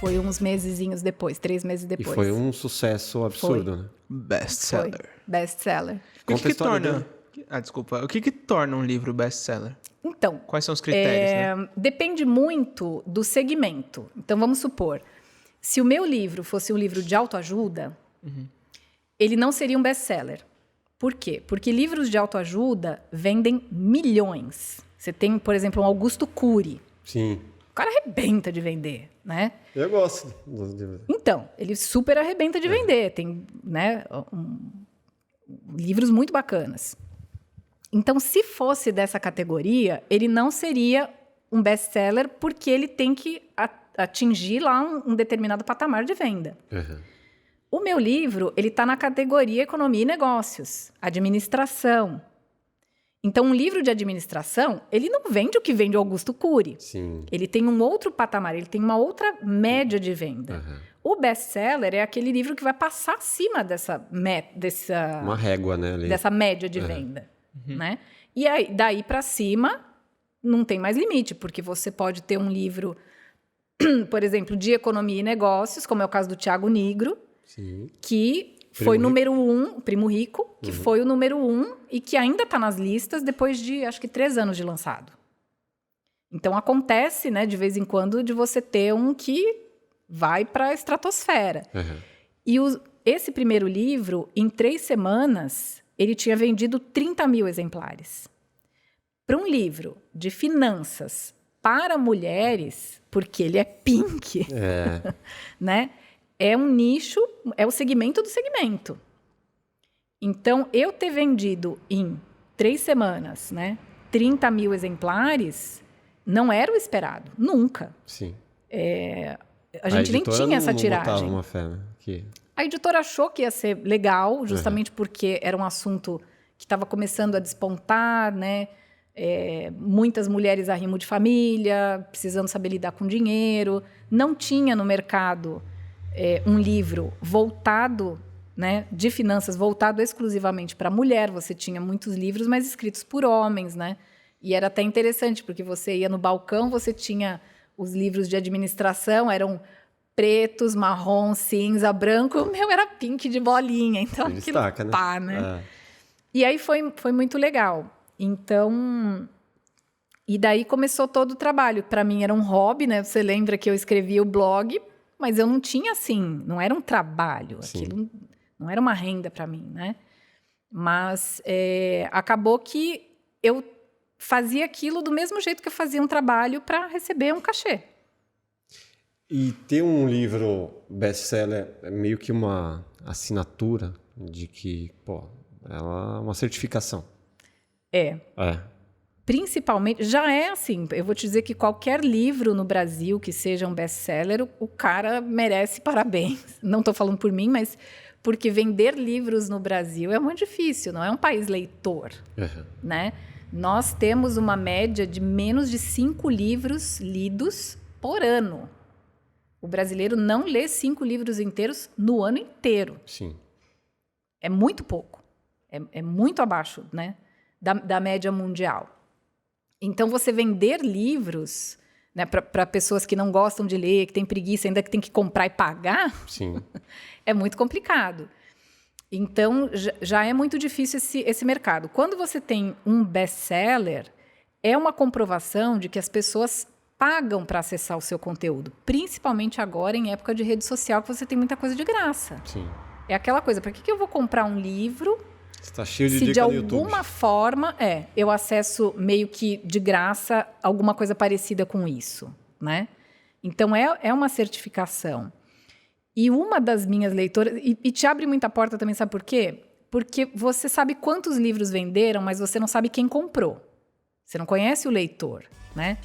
Foi uns mesezinhos depois, 3 meses E depois. foi um sucesso absurdo, né? Best-seller. Foi. Best-seller. O Conta a que história torna... dele. desculpa. O que torna um livro best-seller? Então, Quais são os critérios, né? depende muito do segmento. Então, vamos supor, se o meu livro fosse um livro de autoajuda, ele não seria um best-seller. Por quê? Porque livros de autoajuda vendem milhões. Você tem, por exemplo, um Augusto Cury. Sim. O cara arrebenta de vender, né? Eu gosto dos livros. Então, ele super arrebenta de vender. Tem, né, livros muito bacanas. Então, se fosse dessa categoria, ele não seria um best-seller porque ele tem que atingir lá um determinado patamar de venda. Uhum. O meu livro, ele está na categoria Economia e Negócios, Administração. Então, um livro de administração, ele não vende o que vende o Augusto Cury. Sim. Ele tem um outro patamar, ele tem uma outra média de venda. Uhum. O best-seller é aquele livro que vai passar acima dessa Uma régua, né? Ali. dessa média de venda. Né? E aí, daí para cima, não tem mais limite, porque você pode ter um livro, por exemplo, de economia e negócios, como é o caso do Thiago Nigro, Sim. que Primo foi Rico. número 1, Primo Rico, que foi o número 1 e que ainda está nas listas depois de, acho que, 3 anos de lançado. Então, acontece, né, de vez em quando, de você ter um que vai para a estratosfera. Uhum. E esse primeiro livro, em 3 semanas, ele tinha vendido 30 mil exemplares. Para um livro de finanças para mulheres, porque ele é pink, né? É um nicho, é o segmento do segmento. Então, eu ter vendido em 3 semanas, né, 30 mil exemplares, não era o esperado, nunca. Sim. A gente nem editora tinha essa não botava tiragem. uma fé, né? Que... A editora achou que ia ser legal, justamente porque era um assunto que estava começando a despontar, né? Muitas mulheres arrimo de família, precisando saber lidar com dinheiro. Não tinha no mercado um livro voltado, né, de finanças, voltado exclusivamente para a mulher. Você tinha muitos livros, mas escritos por homens, né? E era até interessante, porque você ia no balcão, você tinha os livros de administração, eram pretos, marrom, cinza, branco. O meu era pink de bolinha. Então, Ele aquilo destaca, né? pá, né? E aí foi muito legal. Então, e daí começou todo o trabalho. Para mim era um hobby, né? Você lembra que eu escrevia o blog, mas eu não tinha assim, não era um trabalho. Sim. Aquilo não era uma renda para mim, né? Mas acabou que eu fazia aquilo do mesmo jeito que eu fazia um trabalho para receber um cachê. E ter um livro best-seller é meio que uma assinatura de que, pô, é uma certificação. Principalmente, já é assim, eu vou te dizer que qualquer livro no Brasil que seja um best-seller, o cara merece parabéns. Não estou falando por mim, mas porque vender livros no Brasil é muito difícil, não é um país leitor, né? Nós temos uma média de menos de 5 livros lidos por ano. O brasileiro não lê 5 livros inteiros no ano inteiro. Sim. É muito pouco. É muito abaixo, né, da média mundial. Então, você vender livros, né, para pessoas que não gostam de ler, que têm preguiça, ainda que tem que comprar e pagar, Sim. é muito complicado. Então, já é muito difícil esse mercado. Quando você tem um best-seller, é uma comprovação de que as pessoas pagam para acessar o seu conteúdo, principalmente agora, em época de rede social, que você tem muita coisa de graça. Sim. É aquela coisa, para que eu vou comprar um livro Está cheio de se de dica no YouTube. alguma forma eu acesso meio que de graça alguma coisa parecida com isso, né? Então, é uma certificação. E uma das minhas leitoras... E te abre muita porta também, sabe por quê? Porque você sabe quantos livros venderam, mas você não sabe quem comprou. Você não conhece o leitor, né?